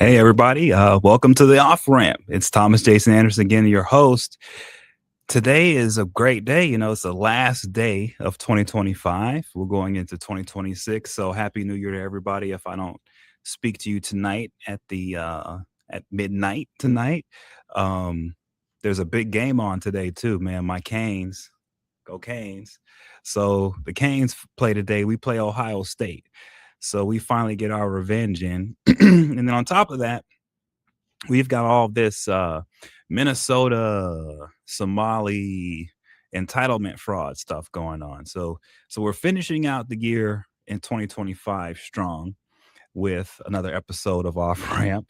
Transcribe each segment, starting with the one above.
Hey, everybody. Welcome to the Offramp. It's Thomas Jason Anderson again, your host. Today is a great day. It's the last day of 2025. We're going into 2026. So happy New Year to everybody. If I don't speak to you tonight at midnight tonight, um, there's a big game on today too, man. My Canes, go Canes. So the Canes play today. We play Ohio State. So we finally get our revenge in. And then on top of that, we've got all this Minnesota, Somali entitlement fraud stuff going on. So we're finishing out the year in 2025 strong with another episode of Off Ramp.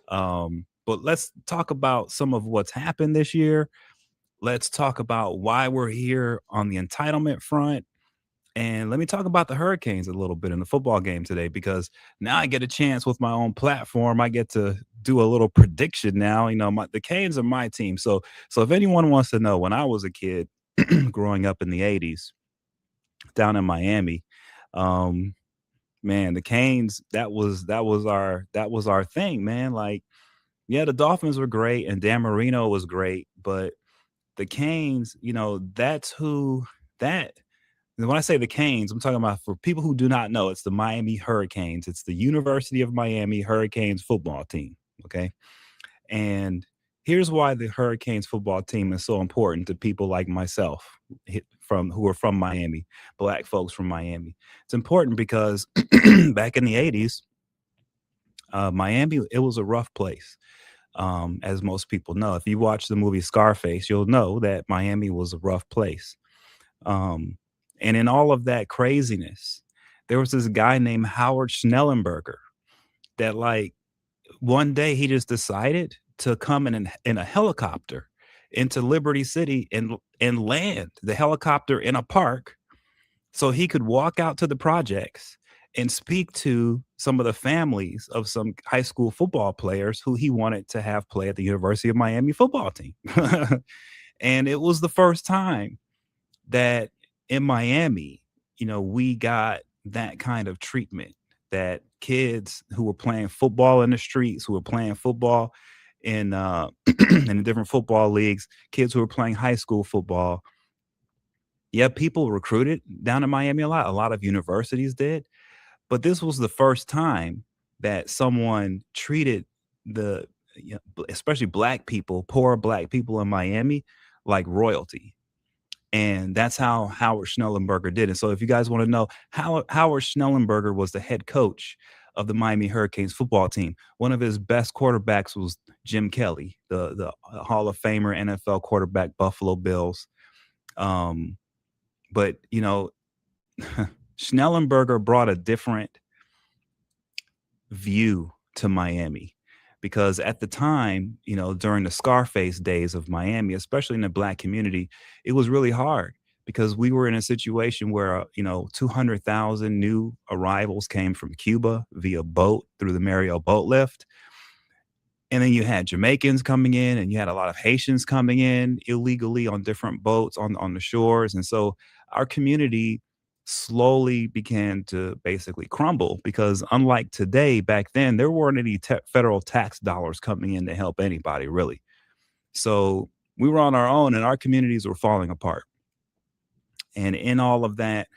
But let's talk about some of what's happened this year. Let's talk about why we're here on the entitlement front, and let me talk about the Hurricanes a little bit in the football game today, because now I get a chance with my own platform. I get to do a little prediction now. The Canes are my team. So if anyone wants to know, when I was a kid growing up in the 80s down in Miami, um, man, the Canes, that was our thing, man. Like, yeah, the Dolphins were great and Dan Marino was great, but the Canes, that's who that and when I say the Canes, I'm talking about, for people who do not know, it's the Miami Hurricanes. It's the University of Miami Hurricanes football team. Okay. And here's why the Hurricanes football team is so important to people like myself, who are from Miami, black folks from Miami. It's important because back in the 80s, Miami, it was a rough place. As most people know, if you watch the movie Scarface, you'll know that Miami was a rough place. Um, and in all of that craziness, there was this guy named Howard Schnellenberger that, like, one day he just decided to come in a helicopter into Liberty City and land the helicopter in a park so he could walk out to the projects and speak to some of the families of some high school football players who he wanted to have play at the University of Miami football team. And it was the first time that in Miami, we got that kind of treatment, that kids who were playing football in the streets, who were playing football in in the different football leagues, kids who were playing high school football. Yeah, people recruited down in Miami a lot. A lot of universities did, but this was the first time that someone treated the especially black people, poor black people in Miami, like royalty. And that's how Howard Schnellenberger did it. So if you guys want to know, Howard Schnellenberger was the head coach of the Miami Hurricanes football team. One of his best quarterbacks was Jim Kelly, the Hall of Famer NFL quarterback, Buffalo Bills. Um, but Schnellenberger brought a different view to Miami, because at the time, during the Scarface days of Miami, especially in the black community, it was really hard because we were in a situation where, 200,000 new arrivals came from Cuba via boat through the Mariel boat lift. And then you had Jamaicans coming in, and you had a lot of Haitians coming in illegally on different boats on the shores. And so our community slowly began to basically crumble, because unlike today, back then, there weren't any federal tax dollars coming in to help anybody, really. So we were on our own and our communities were falling apart. And in all of that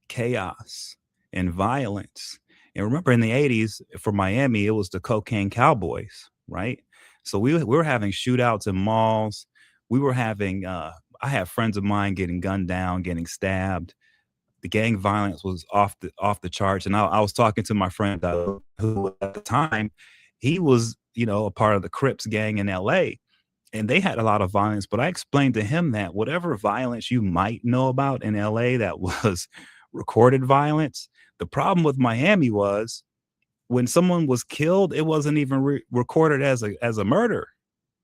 chaos and violence. And remember, in the 80s for Miami, it was the cocaine cowboys, right? So we were having shootouts in malls. We were having, I have friends of mine getting gunned down, getting stabbed. The gang violence was off the charts. And I was talking to my friend who at the time, he was, a part of the Crips gang in LA, and they had a lot of violence. But I explained to him that whatever violence you might know about in LA that was recorded violence, the problem with Miami was when someone was killed, it wasn't even recorded as a murder.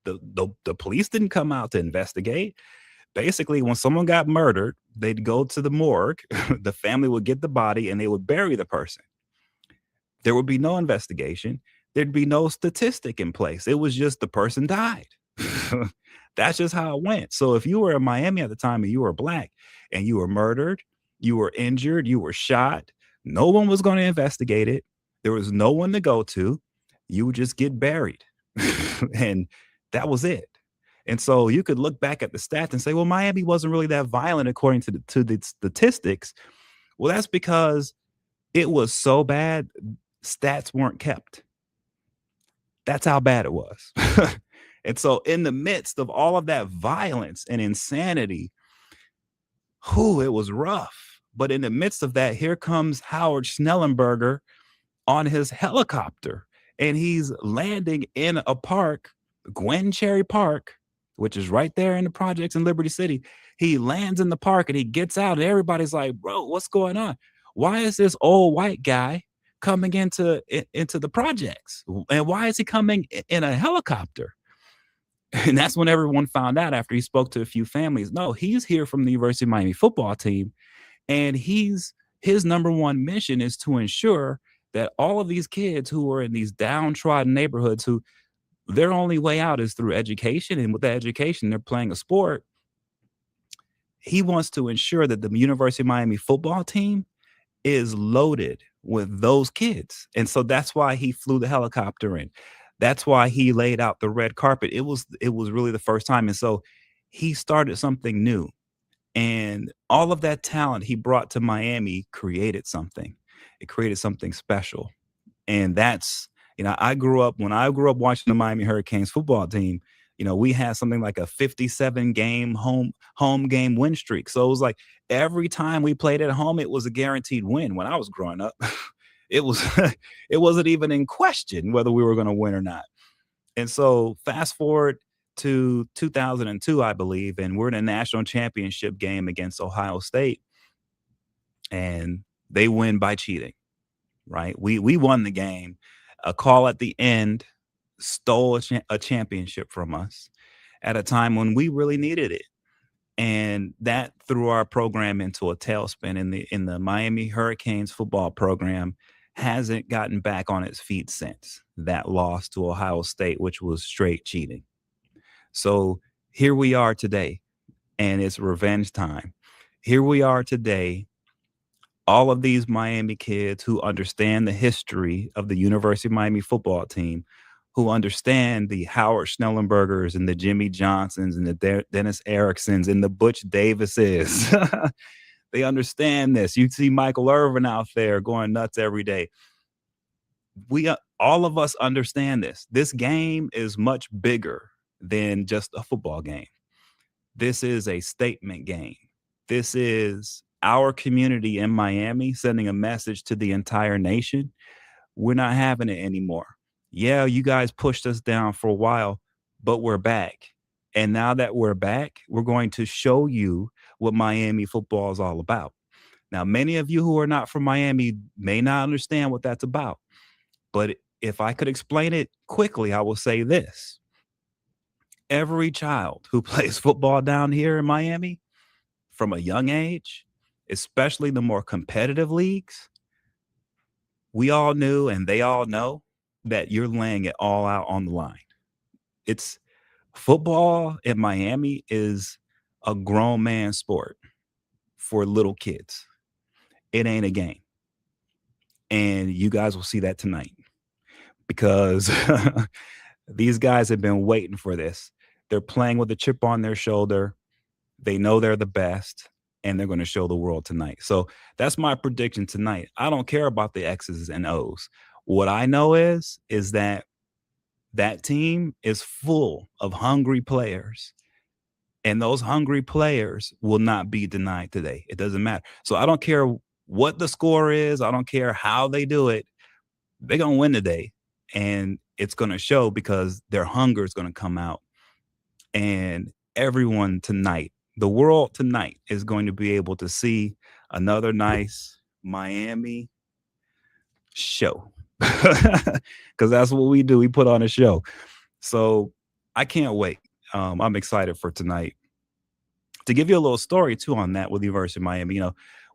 The police didn't come out to investigate. Basically, when someone got murdered, they'd go to the morgue, the family would get the body, and they would bury the person. There would be no investigation. There'd be no statistic in place. It was just the person died. That's just how it went. So if you were in Miami at the time and you were black and you were murdered, you were injured, you were shot, no one was going to investigate it. There was no one to go to. you would just get buried. And that was it. And so you could look back at the stats and say, well, Miami wasn't really that violent according to the statistics. Well, that's because it was so bad, stats weren't kept. That's how bad it was. And so in the midst of all of that violence and insanity, whew, it was rough. But in the midst of that, here comes Howard Schnellenberger on his helicopter, and he's landing in a park, Gwen Cherry Park, which is right there in the projects in Liberty City. He lands in the park and he gets out, and everybody's like, "Bro, what's going on? Why is this old white guy coming into the projects? And why is he coming in a helicopter?" And that's when everyone found out after he spoke to a few families. No, he's here from the University of Miami football team, and his number one mission is to ensure that all of these kids who are in these downtrodden neighborhoods, who their only way out is through education, and with that education they're playing a sport, he wants to ensure that the University of Miami football team is loaded with those kids. And so that's why he flew the helicopter in. That's why he laid out the red carpet. It was really the first time. And so he started something new. And all of that talent he brought to Miami created something. It created something special. And that's, when I grew up watching the Miami Hurricanes football team, we had something like a 57 game home game win streak. So it was like every time we played at home, it was a guaranteed win when I was growing up. It was it wasn't even in question whether we were going to win or not. And so fast forward to 2002, I believe, and we're in a national championship game against Ohio State, and they win by cheating, right? We won the game. A call at the end stole a championship from us at a time when we really needed it. And that threw our program into a tailspin. In the Miami Hurricanes football program hasn't gotten back on its feet since that loss to Ohio State, which was straight cheating. So here we are today, and it's revenge time. Here we are today, all of these Miami kids who understand the history of the University of Miami football team, who understand the Howard Schnellenbergers and the Jimmy Johnsons and the Dennis Ericksons and the Butch Davises. They understand this. You see Michael Irvin out there going nuts every day. All of us understand this. This game is much bigger than just a football game. This is a statement game. This is our community in Miami sending a message to the entire nation. We're not having it anymore. Yeah, you guys pushed us down for a while, but we're back. And now that we're back, we're going to show you what Miami football is all about. Now, many of you who are not from Miami may not understand what that's about. But if I could explain it quickly, I will say this. Every child who plays football down here in Miami from a young age, especially the more competitive leagues, we all knew and they all know that you're laying it all out on the line. It's football in Miami is a grown man sport for little kids. It ain't a game. And you guys will see that tonight because these guys have been waiting for this. They're playing with a chip on their shoulder. They know they're the best, and they're going to show the world tonight. So that's my prediction tonight. I don't care about the X's and O's. What I know is that that team is full of hungry players, and those hungry players will not be denied today. It doesn't matter. So I don't care what the score is. I don't care how they do it. They're going to win today, and it's going to show because their hunger is going to come out. And everyone tonight, the world tonight, is going to be able to see another nice Miami show because that's what we do. We put on a show. So I can't wait. I'm excited for tonight. To give you a little story too on that with the University of Miami,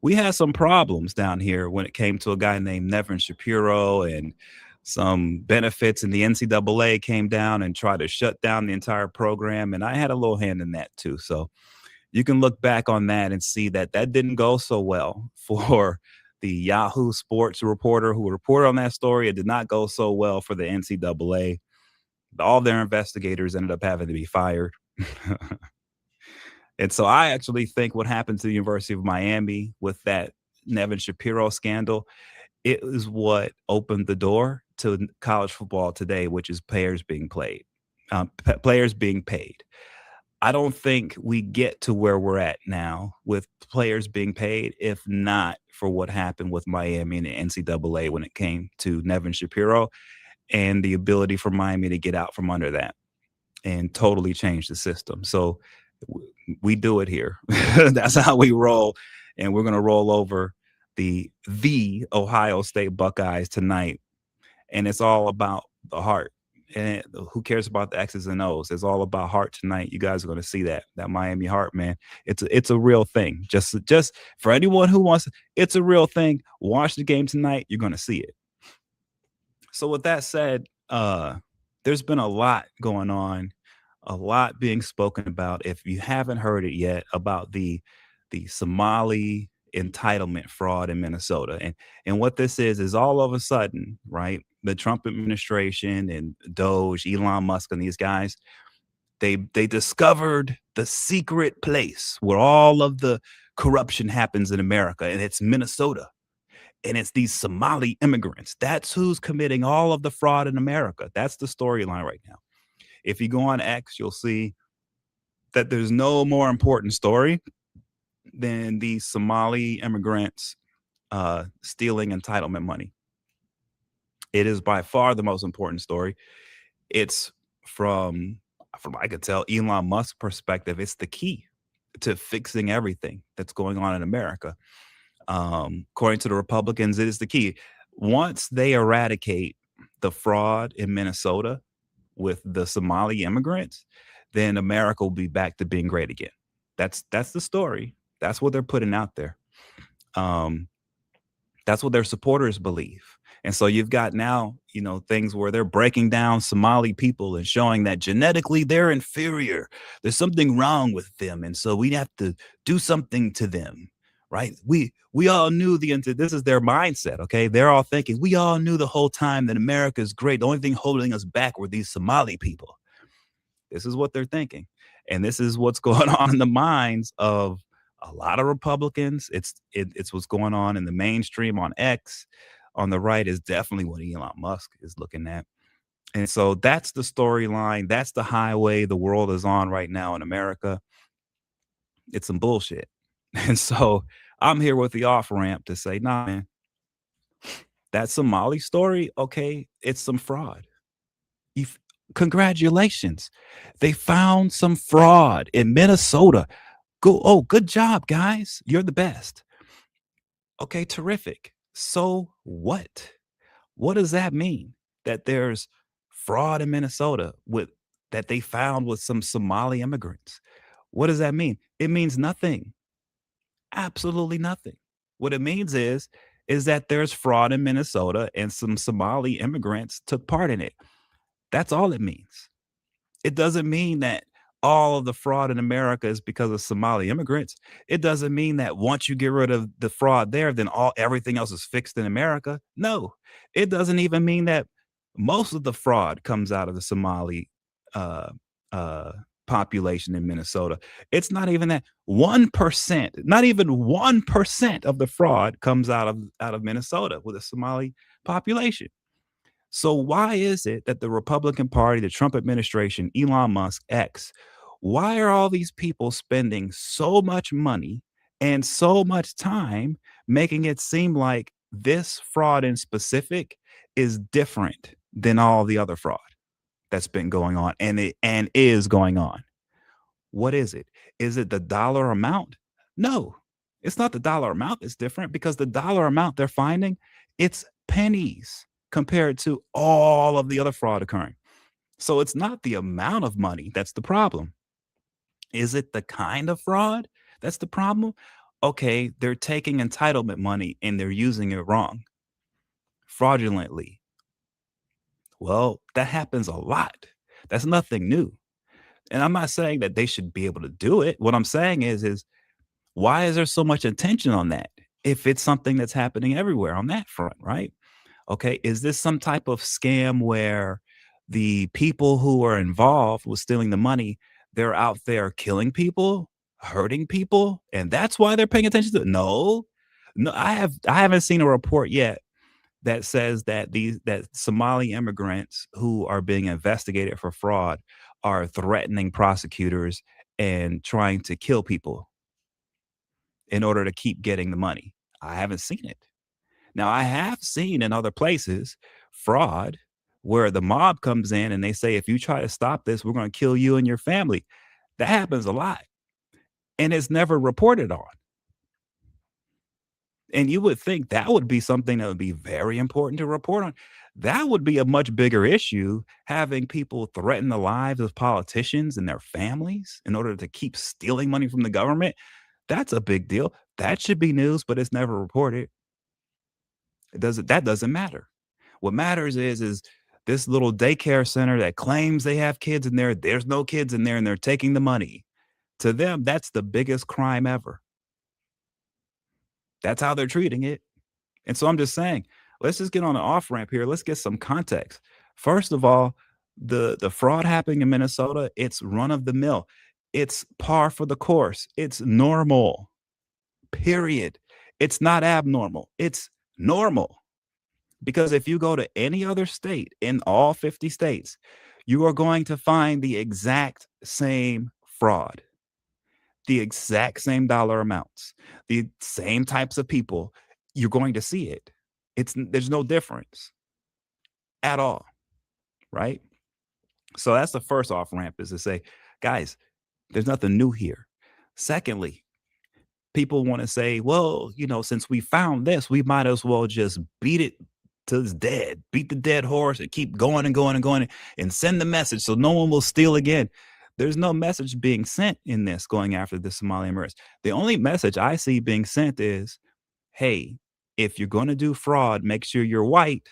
we had some problems down here when it came to a guy named Nevin Shapiro, and some benefits in the NCAA came down and tried to shut down the entire program. And I had a little hand in that too. So you can look back on that and see that that didn't go so well for the Yahoo Sports reporter who reported on that story. It did not go so well for the NCAA. All their investigators ended up having to be fired. And so I actually think what happened to the University of Miami with that Nevin Shapiro scandal, it is what opened the door to college football today, which is players being paid. I don't think we get to where we're at now with players being paid if not for what happened with Miami and the NCAA when it came to Nevin Shapiro and the ability for Miami to get out from under that and totally change the system. So we do it here. That's how we roll, and we're going to roll over the Ohio State Buckeyes tonight, and it's all about the heart. And who cares about the X's and O's? It's all about heart tonight. You guys are going to see that Miami heart, man. It's a real thing. Just for anyone who wants, it's a real thing. Watch the game tonight. You're going to see it. So with that said, there's been a lot going on, a lot being spoken about. If you haven't heard it yet, about the Somali entitlement fraud in Minnesota. And what this is all of a sudden, right? The Trump administration and Doge, Elon Musk, and these guys, they discovered the secret place where all of the corruption happens in America, and it's Minnesota. And it's these Somali immigrants. That's who's committing all of the fraud in America. That's the storyline right now. If you go on X, you'll see that there's no more important story than these Somali immigrants stealing entitlement money. It is by far the most important story. It's from I could tell Elon Musk's perspective, it's the key to fixing everything that's going on in America. According to the Republicans, it is the key. Once they eradicate the fraud in Minnesota with the Somali immigrants, then America will be back to being great again. That's the story. That's what they're putting out there. Um, that's what their supporters believe. And so you've got now, things where they're breaking down Somali people and showing that genetically they're inferior. There's something wrong with them. And so we have to do something to them. Right. We all knew this is their mindset. OK, they're all thinking we all knew the whole time that America is great. The only thing holding us back were these Somali people. This is what they're thinking. And this is what's going on in the minds of a lot of Republicans. It's what's going on in the mainstream on X. On the right is definitely what Elon Musk is looking at. And so that's the storyline. That's the highway the world is on right now in America. It's some bullshit. And so I'm here with the off ramp to say, nah, man, that Somali story, okay, it's some fraud. You've, congratulations. They found some fraud in Minnesota. Good job, guys. You're the best. Okay, terrific. So what? What does that mean? That there's fraud in Minnesota that they found with some Somali immigrants. What does that mean? It means nothing. Absolutely nothing. What it means is that there's fraud in Minnesota and some Somali immigrants took part in it. That's all it means. It doesn't mean that all of the fraud in America is because of Somali immigrants. It doesn't mean that once you get rid of the fraud there, then everything else is fixed in America. No, it doesn't even mean that most of the fraud comes out of the Somali uh, uh, population in Minnesota. It's not even that 1%, not even 1% of the fraud comes out of Minnesota with a Somali population. So why is it that the Republican Party, the Trump administration, Elon Musk, X, why are all these people spending so much money and so much time making it seem like this fraud in specific is different than all the other fraud that's been going on and is going on? What is it? Is it the dollar amount? No, it's not the dollar amount that's different, because the dollar amount they're finding, it's pennies compared to all of the other fraud occurring. So it's not the amount of money that's the problem. Is it the kind of fraud that's the problem? Okay, they're taking entitlement money and they're using it wrong, fraudulently. Well, that happens a lot. That's nothing new. And I'm not saying that they should be able to do it. What I'm saying is why is there so much attention on that? if it's something that's happening everywhere on that front, right? Okay, is this some type of scam where the people who are involved with stealing the money, they're out there killing people, hurting people, and that's why they're paying attention to it? No. No, I haven't seen a report yet that says that these that Somali immigrants who are being investigated for fraud are threatening prosecutors and trying to kill people in order to keep getting the money. I haven't seen it. Now, I have seen in other places fraud where the mob comes in and they say, if you try to stop this, we're going to kill you and your family. That happens a lot and it's never reported on. And you would think that would be something that would be very important to report on. That would be a much bigger issue, having people threaten the lives of politicians and their families in order to keep stealing money from the government. That's a big deal. That should be news, but it's never reported. That doesn't matter. What matters is this little daycare center that claims they have kids in there, there's no kids in there and they're taking the money. To them, that's the biggest crime ever. That's how they're treating it. And so I'm just saying, let's just get on an off ramp here. Let's get some context. First of all, the fraud happening in Minnesota, it's run of the mill. It's par for the course. It's normal. Period. It's not abnormal. It's normal. Because if you go to any other state in all 50 states, you are going to find the exact same fraud, the exact same dollar amounts, the same types of people. You're going to see it. There's no difference at all, right? So that's the first off ramp, is to say, guys, there's nothing new here. Secondly, people want to say, well, since we found this, we might as well just beat it till it's dead, beat the dead horse and keep going and going and going and send the message so no one will steal again. There's no message being sent in this going after the Somali immigrants. The only message I see being sent is, hey, if you're going to do fraud, make sure you're white,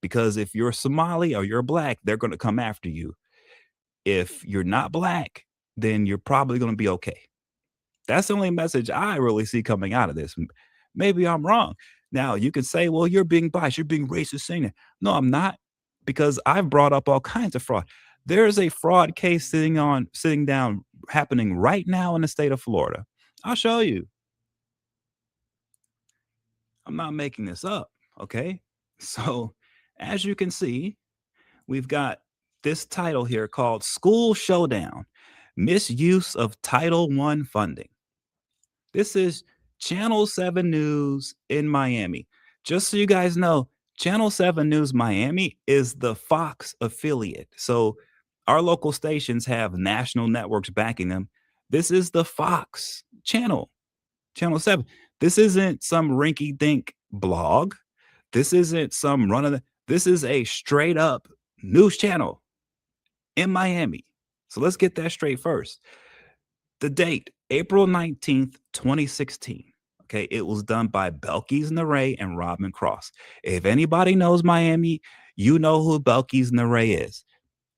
because if you're Somali or you're black, they're going to come after you. If you're not black, then you're probably going to be okay. That's the only message I really see coming out of this. Maybe I'm wrong. Now, you could say, well, you're being biased, you're being racist saying that. No, I'm not, because I've brought up all kinds of fraud. There's a fraud case sitting down happening right now in the state of Florida. I'll show you. I'm not making this up, okay? So, as you can see, we've got this title here called School Showdown: Misuse of Title I Funding. This is Channel 7 News in Miami. Just so you guys know, Channel 7 News Miami is the Fox affiliate. So our local stations have national networks backing them. This is the Fox channel, Channel 7. This isn't some rinky dink blog. This isn't some this is a straight up news channel in Miami. So let's get that straight first. The date, April 19th, 2016. Okay, it was done by Belkis Naray and Robin Cross. If anybody knows Miami, you know who Belkis Naray is.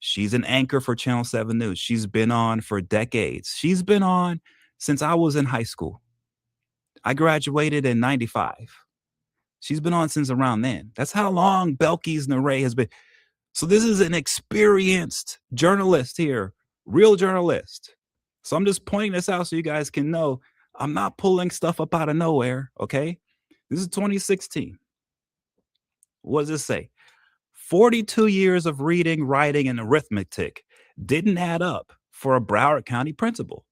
She's an anchor for Channel 7 News. She's been on for decades. She's been on since I was in high school. I graduated in 95. She's been on since around then. That's how long Belkis Naray has been. So this is an experienced journalist here, real journalist. So I'm just pointing this out so you guys can know I'm not pulling stuff up out of nowhere, okay? This is 2016. What does it say? 42 years of reading, writing, and arithmetic didn't add up for a Broward County principal.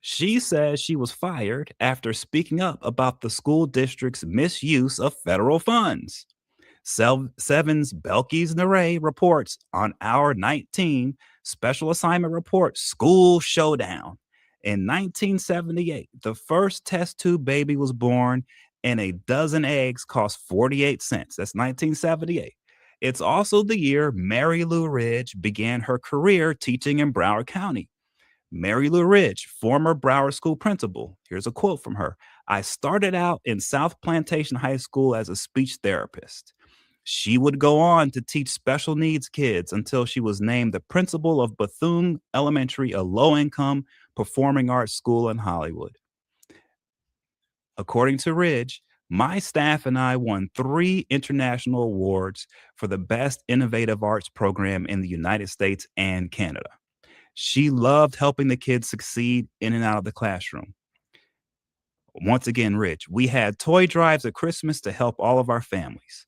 She says she was fired after speaking up about the school district's misuse of federal funds. Seven's Belkis Naray reports on Hour 19 Special Assignment Report School Showdown. In 1978, the first test tube baby was born and a dozen eggs cost 48 cents. That's 1978. It's also the year Mary Lou Ridge began her career teaching in Broward County. Mary Lou Ridge, former Broward School principal. Here's a quote from her. I started out in South Plantation High School as a speech therapist. She would go on to teach special needs kids until she was named the principal of Bethune Elementary, a low-income performing arts school in Hollywood. According to Ridge, My staff and I won 3 international awards for the best innovative arts program in the United States and Canada. She loved helping the kids succeed in and out of the classroom. Once again, Rich, we had toy drives at Christmas to help all of our families.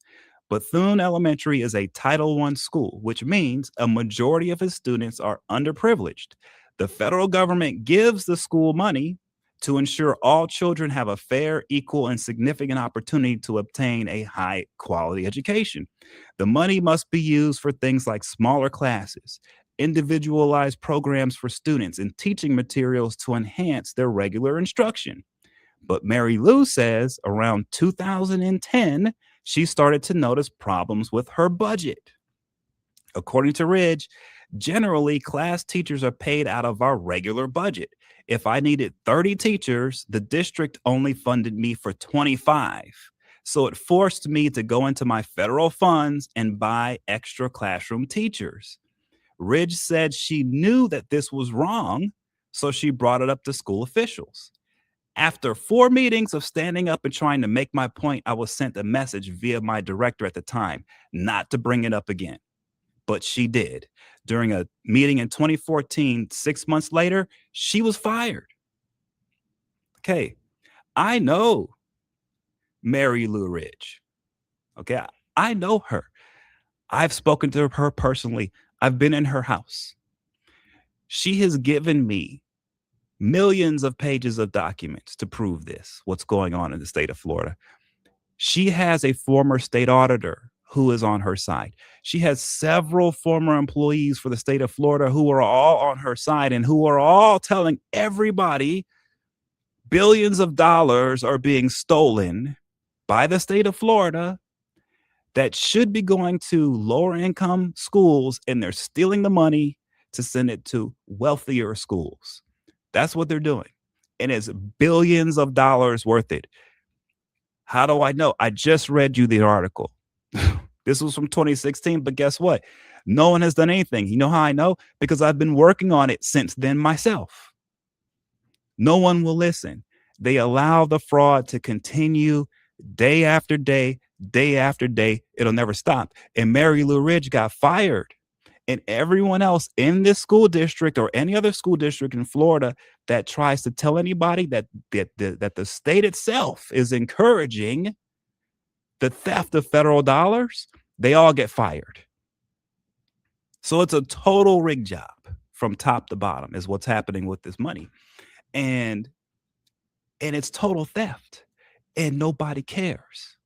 Bethune Elementary is a Title I school, which means a majority of its students are underprivileged. The federal government gives the school money to ensure all children have a fair, equal, and significant opportunity to obtain a high quality education. The money must be used for things like smaller classes, individualized programs for students, and teaching materials to enhance their regular instruction. But Mary Lou says around 2010, she started to notice problems with her budget. According to Ridge, generally class teachers are paid out of our regular budget. If I needed 30 teachers, the district only funded me for 25. So it forced me to go into my federal funds and buy extra classroom teachers. Ridge said she knew that this was wrong, so she brought it up to school officials. After 4 meetings of standing up and trying to make my point, I was sent a message via my director at the time not to bring it up again. But she did. During a meeting in 2014, 6 months later, she was fired. Okay. I know Mary Lou Ridge. Okay. I know her. I've spoken to her personally. I've been in her house. She has given me millions of pages of documents to prove this, what's going on in the state of Florida. She has a former state auditor who is on her side. She has several former employees for the state of Florida who are all on her side and who are all telling everybody billions of dollars are being stolen by the state of Florida that should be going to lower income schools, and they're stealing the money to send it to wealthier schools. That's what they're doing. And it's billions of dollars worth it. How do I know? I just read you the article. This was from 2016, but guess what? No one has done anything. You know how I know? Because I've been working on it since then myself. No one will listen. They allow the fraud to continue day after day, day after day. It'll never stop. And Mary Lou Ridge got fired. And everyone else in this school district or any other school district in Florida that tries to tell anybody that the state itself is encouraging the theft of federal dollars, they all get fired. So it's a total rig job from top to bottom is what's happening with this money. And it's total theft and nobody cares.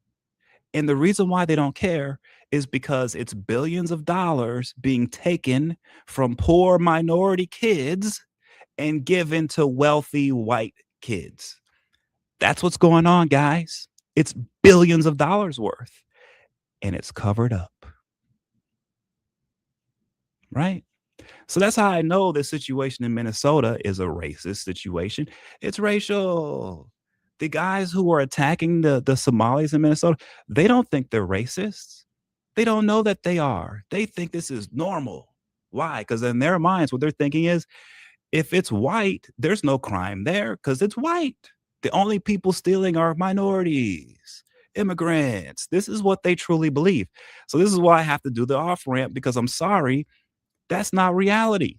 And the reason why they don't care is because it's billions of dollars being taken from poor minority kids and given to wealthy white kids. That's what's going on, guys. It's billions of dollars worth, and it's covered up. Right? So that's how I know the situation in Minnesota is a racist situation. It's racial. The guys who are attacking the Somalis in Minnesota, they don't think they're racists. They don't know that they are. They think this is normal. Why? Because in their minds, what they're thinking is if it's white, there's no crime there because it's white. The only people stealing are minorities, immigrants. This is what they truly believe. So this is why I have to do the off ramp because I'm sorry, that's not reality.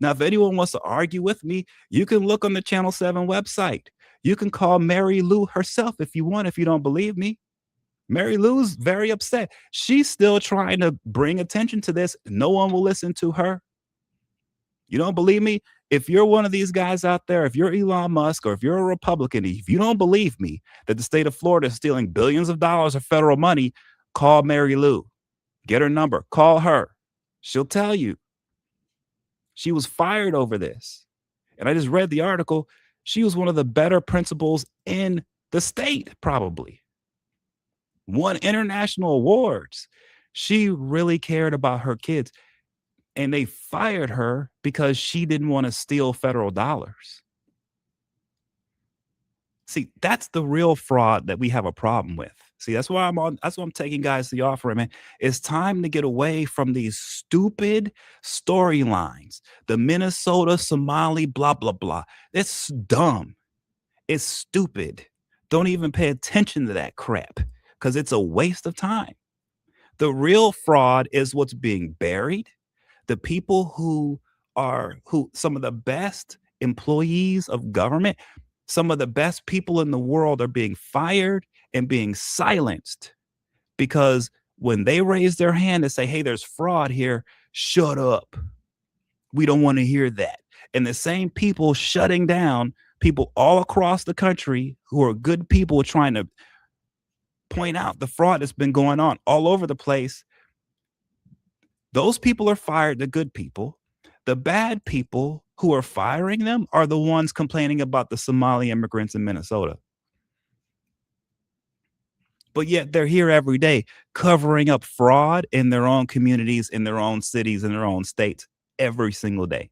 Now, if anyone wants to argue with me, you can look on the Channel 7 website. You can call Mary Lou herself if you want, if you don't believe me. Mary Lou's very upset. She's still trying to bring attention to this. No one will listen to her. You don't believe me? If you're one of these guys out there, if you're Elon Musk or if you're a Republican, if you don't believe me that the state of Florida is stealing billions of dollars of federal money, call Mary Lou. Get her number. Call her. She'll tell you. She was fired over this. And I just read the article. She was one of the better principals in the state, probably. Won international awards. She really cared about her kids. And they fired her because she didn't want to steal federal dollars. See, that's the real fraud that we have a problem with. See, that's why I'm taking guys to the offer, man. It's time to get away from these stupid storylines. The Minnesota Somali blah blah blah. It's dumb. It's stupid. Don't even pay attention to that crap because it's a waste of time. The real fraud is what's being buried. The people who some of the best employees of government, some of the best people in the world are being fired and being silenced because when they raise their hand and say, "Hey, there's fraud here," shut up. We don't want to hear that. And the same people shutting down people all across the country who are good people trying to point out the fraud that's been going on all over the place. Those people are fired, the good people. The bad people who are firing them are the ones complaining about the Somali immigrants in Minnesota. But yet they're here every day covering up fraud in their own communities, in their own cities, in their own states every single day.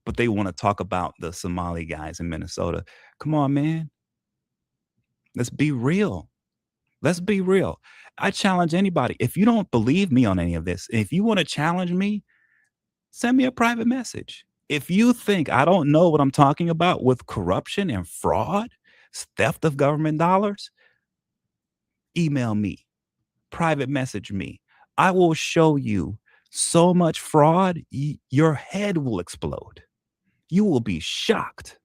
But they want to talk about the Somali guys in Minnesota. Come on, man. Let's be real. Let's be real. I challenge anybody. If you don't believe me on any of this, if you want to challenge me, send me a private message. If you think I don't know what I'm talking about with corruption and fraud, theft of government dollars, email me, private message me. I will show you so much fraud, your head will explode. You will be shocked.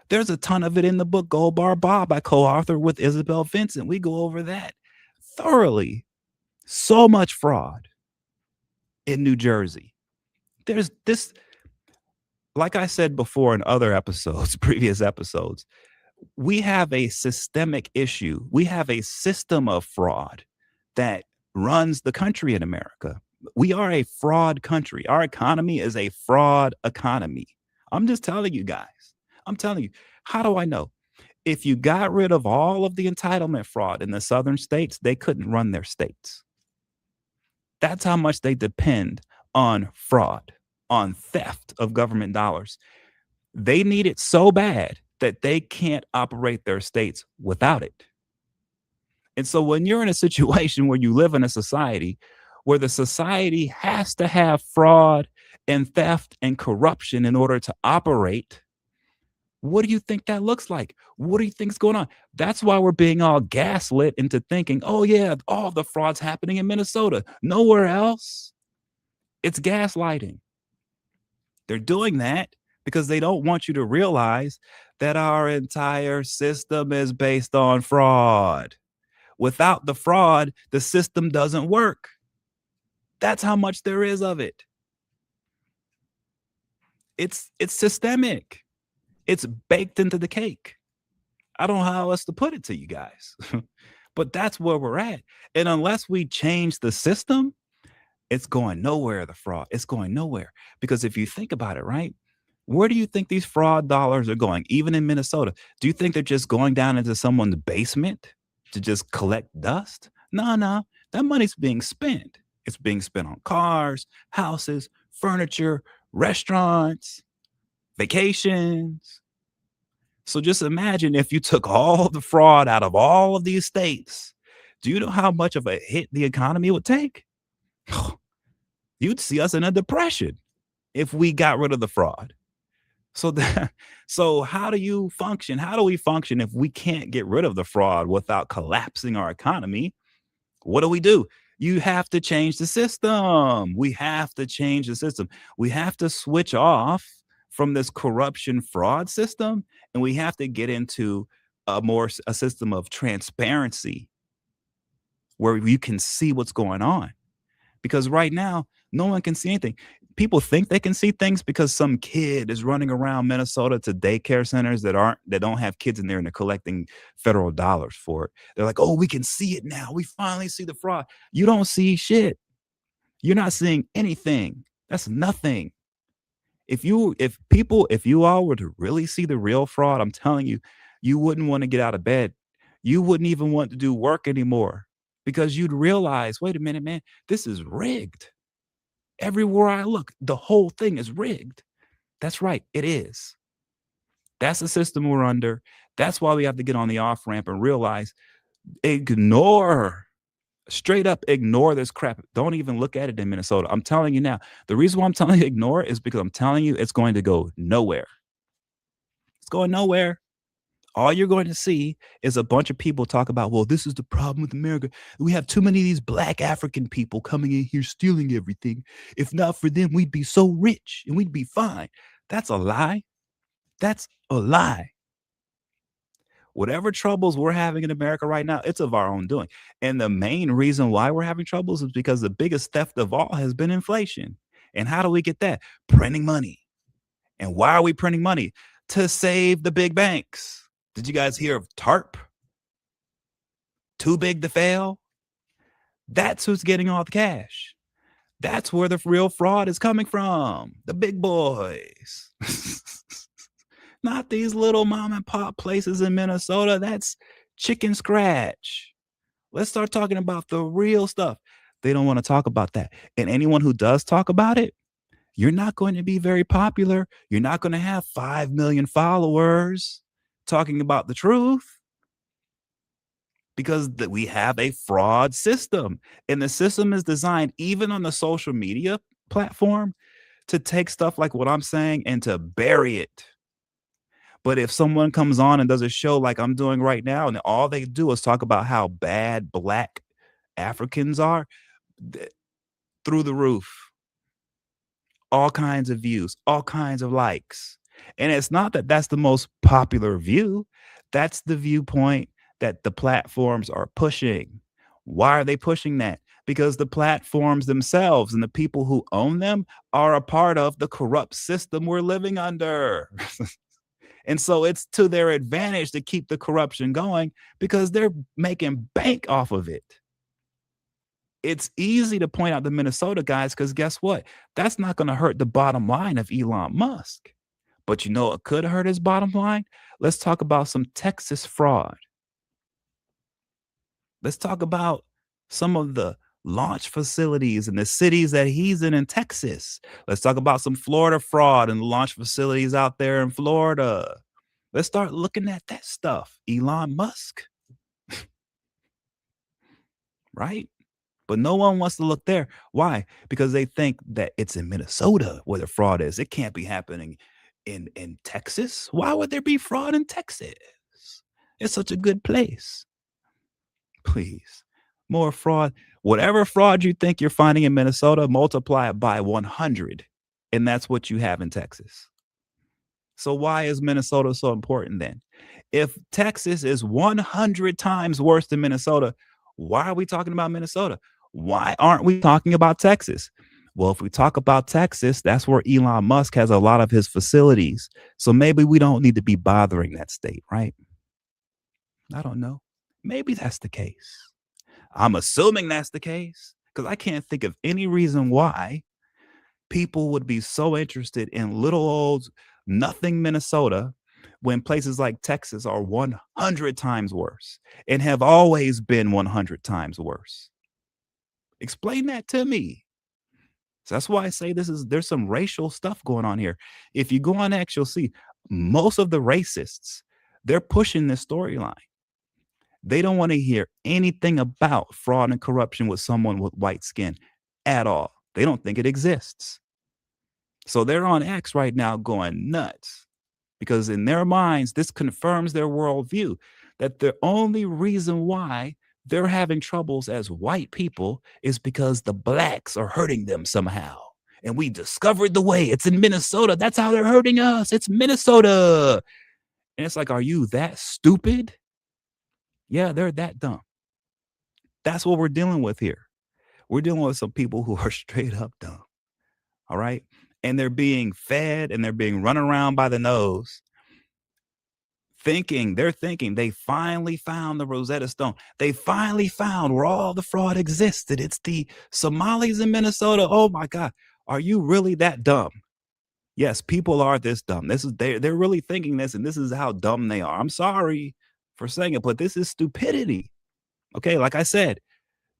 There's a ton of it in the book Gold Bar Bob I co-authored with Isabel Vincent. We go over that thoroughly. So much fraud in New Jersey. There's this, like I said before in other episodes, previous episodes, we have a systemic issue. We have a system of fraud that runs the country in America. We are a fraud country. Our economy is a fraud economy. I'm just telling you guys. I'm telling you. How do I know? If you got rid of all of the entitlement fraud in the southern states, they couldn't run their states. That's how much they depend on fraud, on theft of government dollars. They need it so bad that they can't operate their states without it. And so when you're in a situation where you live in a society where the society has to have fraud and theft and corruption in order to operate, what do you think that looks like? What do you think's going on? That's why we're being all gaslit into thinking, oh yeah, all the fraud's happening in Minnesota, nowhere else. It's gaslighting. They're doing that because they don't want you to realize that our entire system is based on fraud. Without the fraud, the system doesn't work. That's how much there is of it. It's systemic. It's baked into the cake. I don't know how else to put it to you guys. But that's where we're at. And unless we change the system, it's going nowhere, the fraud. It's going nowhere. Because if you think about it, right? Where do you think these fraud dollars are going? Even in Minnesota, do you think they're just going down into someone's basement to just collect dust? No. That money's being spent. It's being spent on cars, houses, furniture, restaurants, vacations. So just imagine if you took all the fraud out of all of these states. Do you know how much of a hit the economy would take? You'd see us in a depression if we got rid of the fraud. So how do you function? How do we function if we can't get rid of the fraud without collapsing our economy? What do? You have to change the system. We have to change the system. We have to switch off from this corruption fraud system, and we have to get into a system of transparency where you can see what's going on. Because right now, no one can see anything. People think they can see things because some kid is running around Minnesota to daycare centers that don't have kids in there, and they're collecting federal dollars for it. They're like, oh, we can see it now. We finally see the fraud. You don't see shit. You're not seeing anything. That's nothing. If you all were to really see the real fraud, I'm telling you, you wouldn't want to get out of bed. You wouldn't even want to do work anymore because you'd realize, wait a minute, man, this is rigged. Everywhere I look, the whole thing is rigged. That's right, it is. That's the system we're under. That's why we have to get on the off ramp and realize, straight up ignore this crap. Don't even look at it in Minnesota. I'm telling you now. The reason why I'm telling you ignore it is because I'm telling you it's going to go nowhere. It's going nowhere. All you're going to see is a bunch of people talk about, well, this is the problem with America. We have too many of these black African people coming in here stealing everything. If not for them, we'd be so rich and we'd be fine. That's a lie. That's a lie. Whatever troubles we're having in America right now, it's of our own doing. And the main reason why we're having troubles is because the biggest theft of all has been inflation. And how do we get that? Printing money. And why are we printing money? To save the big banks. Did you guys hear of TARP? Too big to fail? That's who's getting all the cash. That's where the real fraud is coming from. The big boys. Not these little mom and pop places in Minnesota. That's chicken scratch. Let's start talking about the real stuff. They don't want to talk about that. And anyone who does talk about it, you're not going to be very popular. You're not going to have 5 million followers talking about the truth because we have a fraud system. And the system is designed, even on the social media platform, to take stuff like what I'm saying and to bury it. But if someone comes on and does a show like I'm doing right now, and all they do is talk about how bad black Africans are, th- through the roof, all kinds of views, all kinds of likes. And it's not that that's the most popular view. That's the viewpoint that the platforms are pushing. Why are they pushing that? Because the platforms themselves and the people who own them are a part of the corrupt system we're living under. And so it's to their advantage to keep the corruption going because they're making bank off of it. It's easy to point out the Minnesota guys because guess what? That's not going to hurt the bottom line of Elon Musk. But you know what could hurt his bottom line? Let's talk about some Texas fraud. Let's talk about some of the launch facilities in the cities that he's in Texas. Let's talk about some Florida fraud and launch facilities out there in Florida. Let's start looking at that stuff. Elon Musk, right? But no one wants to look there. Why? Because they think that it's in Minnesota where the fraud is. It can't be happening in Texas. Why would there be fraud in Texas? It's such a good place. Please. More fraud. Whatever fraud you think you're finding in Minnesota, multiply it by 100. And that's what you have in Texas. So why is Minnesota so important then? If Texas is 100 times worse than Minnesota, why are we talking about Minnesota? Why aren't we talking about Texas? Well, if we talk about Texas, that's where Elon Musk has a lot of his facilities. So maybe we don't need to be bothering that state, right? I don't know. Maybe that's the case. I'm assuming that's the case because I can't think of any reason why people would be so interested in little old nothing Minnesota when places like Texas are 100 times worse and have always been 100 times worse. Explain that to me. So that's why I say there's some racial stuff going on here. If you go on X, you'll see most of the racists, they're pushing this storyline. They don't want to hear anything about fraud and corruption with someone with white skin at all. They don't think it exists. So they're on X right now going nuts because in their minds, this confirms their worldview that the only reason why they're having troubles as white people is because the blacks are hurting them somehow. And we discovered the way. It's in Minnesota. That's how they're hurting us. It's Minnesota. And it's like, are you that stupid? Yeah, they're that dumb. That's what we're dealing with here. We're dealing with some people who are straight up dumb. All right. And they're being fed and they're being run around by the nose they're thinking they finally found the Rosetta Stone. They finally found where all the fraud existed. It's the Somalis in Minnesota. Oh my God. Are you really that dumb? Yes, people are this dumb. They're really thinking this, and this is how dumb they are. I'm sorry for saying it, but this is stupidity. Okay, like I said,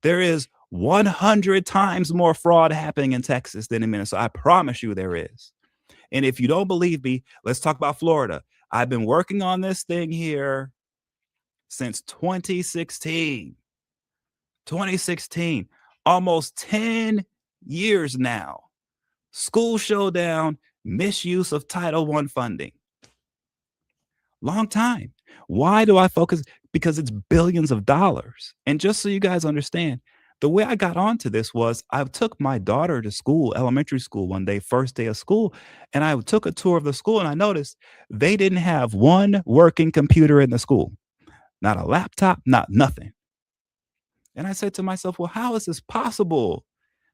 there is 100 times more fraud happening in Texas than in Minnesota. I promise you there is. And if you don't believe me, let's talk about Florida. I've been working on this thing here since 2016. 2016, almost 10 years now. School showdown, misuse of Title I funding. Long time. Why do I focus? Because it's billions of dollars. And just so you guys understand, the way I got onto this was I took my daughter to school, elementary school, one day, first day of school, and I took a tour of the school and I noticed they didn't have one working computer in the school, not a laptop, not nothing. And I said to myself, well, how is this possible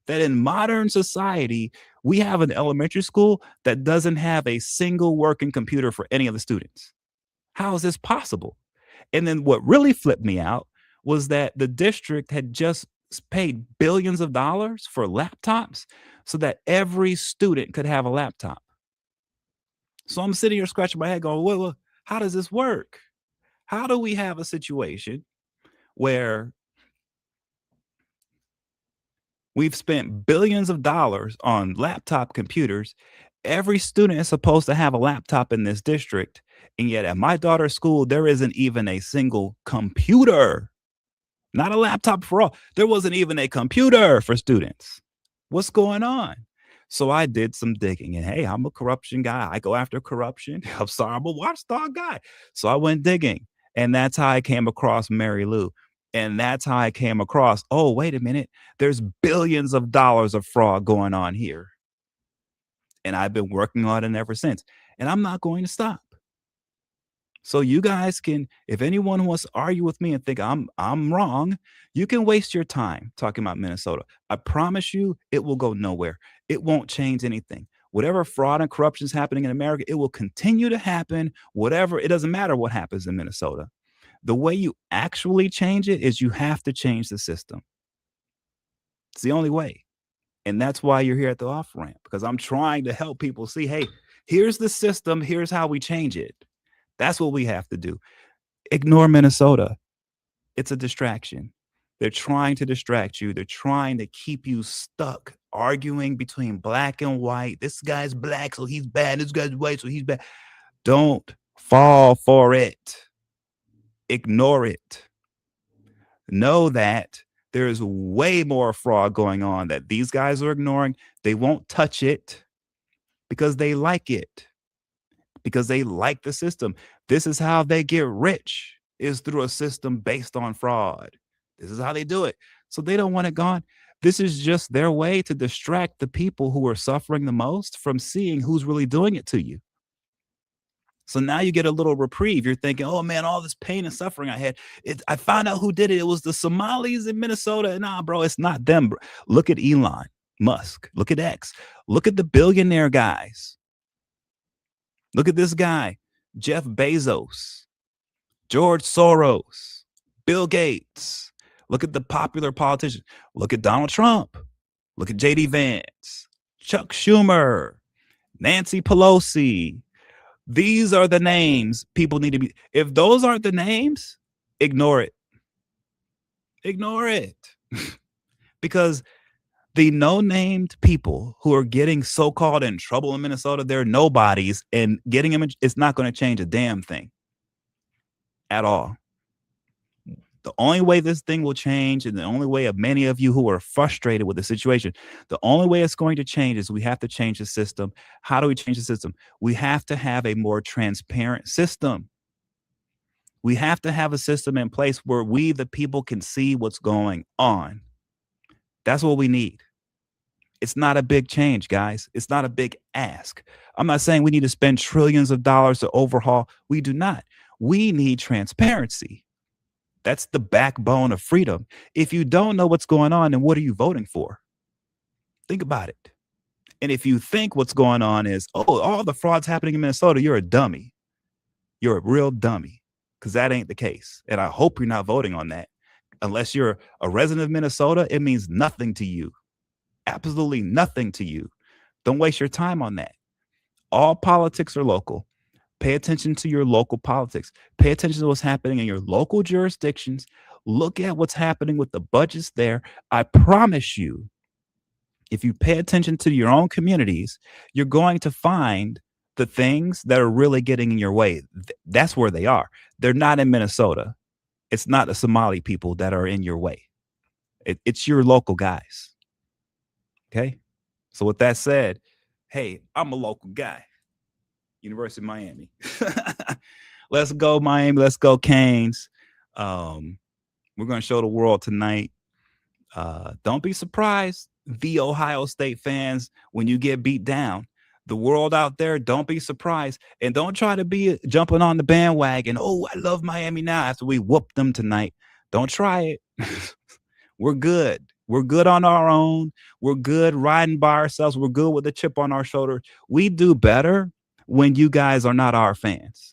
that in modern society, we have an elementary school that doesn't have a single working computer for any of the students? How is this possible? And then what really flipped me out was that the district had just paid billions of dollars for laptops so that every student could have a laptop. So I'm sitting here scratching my head going, well, how does this work? How do we have a situation where we've spent billions of dollars on laptop computers? Every student is supposed to have a laptop in this district. And yet at my daughter's school, there isn't even a single computer. Not a laptop for all. There wasn't even a computer for students. What's going on? So I did some digging, and hey, I'm a corruption guy. I go after corruption. I'm sorry, I'm a watchdog guy. So I went digging, and that's how I came across Mary Lou. And that's how I came across, oh, wait a minute, there's billions of dollars of fraud going on here. And I've been working on it ever since. And I'm not going to stop. So you guys can, if anyone wants to argue with me and think I'm wrong, you can waste your time talking about Minnesota. I promise you, it will go nowhere. It won't change anything. Whatever fraud and corruption is happening in America, it will continue to happen. Whatever, it doesn't matter what happens in Minnesota. The way you actually change it is you have to change the system. It's the only way. And that's why you're here at the off ramp, because I'm trying to help people see, hey, here's the system, here's how we change it. That's what we have to do. Ignore Minnesota. It's a distraction. They're trying to distract you. They're trying to keep you stuck arguing between black and white. This guy's black, so he's bad. This guy's white, so he's bad. Don't fall for it. Ignore it. Know that there's way more fraud going on that these guys are ignoring. They won't touch it because they like it, because they like the system. This is how they get rich, is through a system based on fraud. This is how they do it. So they don't want it gone. This is just their way to distract the people who are suffering the most from seeing who's really doing it to you. So now you get a little reprieve. You're thinking, oh man, all this pain and suffering I had, I found out who did it. It was the Somalis in Minnesota. Nah, bro, it's not them. Bro. Look at Elon Musk. Look at X. Look at the billionaire guys. Look at this guy, Jeff Bezos, George Soros, Bill Gates. Look at the popular politicians. Look at Donald Trump. Look at JD Vance, Chuck Schumer, Nancy Pelosi. These are the names people need to be. If those aren't the names, ignore it. Ignore it. Because the no-named people who are getting so-called in trouble in Minnesota, they're nobodies, and getting them, it's not going to change a damn thing at all. The only way this thing will change, and the only way of many of you who are frustrated with the situation, the only way it's going to change is we have to change the system. How do we change the system? We have to have a more transparent system. We have to have a system in place where we, the people, can see what's going on. That's what we need. It's not a big change, guys. It's not a big ask. I'm not saying we need to spend trillions of dollars to overhaul. We do not. We need transparency. That's the backbone of freedom. If you don't know what's going on, then what are you voting for? Think about it. And if you think what's going on is, oh, all the fraud's happening in Minnesota, you're a dummy. You're a real dummy, because that ain't the case. And I hope you're not voting on that. Unless you're a resident of Minnesota, it means nothing to you. Absolutely nothing to you. Don't waste your time on that. All politics are local. Pay attention to your local politics. Pay attention to what's happening in your local jurisdictions. Look at what's happening with the budgets there. I promise you, if you pay attention to your own communities, you're going to find the things that are really getting in your way. That's where they are. They're not in Minnesota. It's not the Somali people that are in your way. It's your local guys. Okay? So with that said, hey, I'm a local guy. University of Miami. Let's go, Miami. Let's go, Canes. Um, we're going to show the world tonight. Don't be surprised, the Ohio State fans, when you get beat down. The world out there, don't be surprised. And don't try to be jumping on the bandwagon. Oh, I love Miami now after we whoop them tonight. Don't try it. We're good. We're good on our own. We're good riding by ourselves. We're good with a chip on our shoulder. We do better when you guys are not our fans.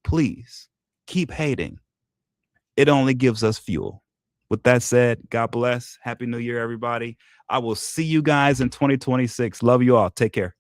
Please keep hating. It only gives us fuel. With that said, God bless. Happy New Year, everybody. I will see you guys in 2026. Love you all. Take care.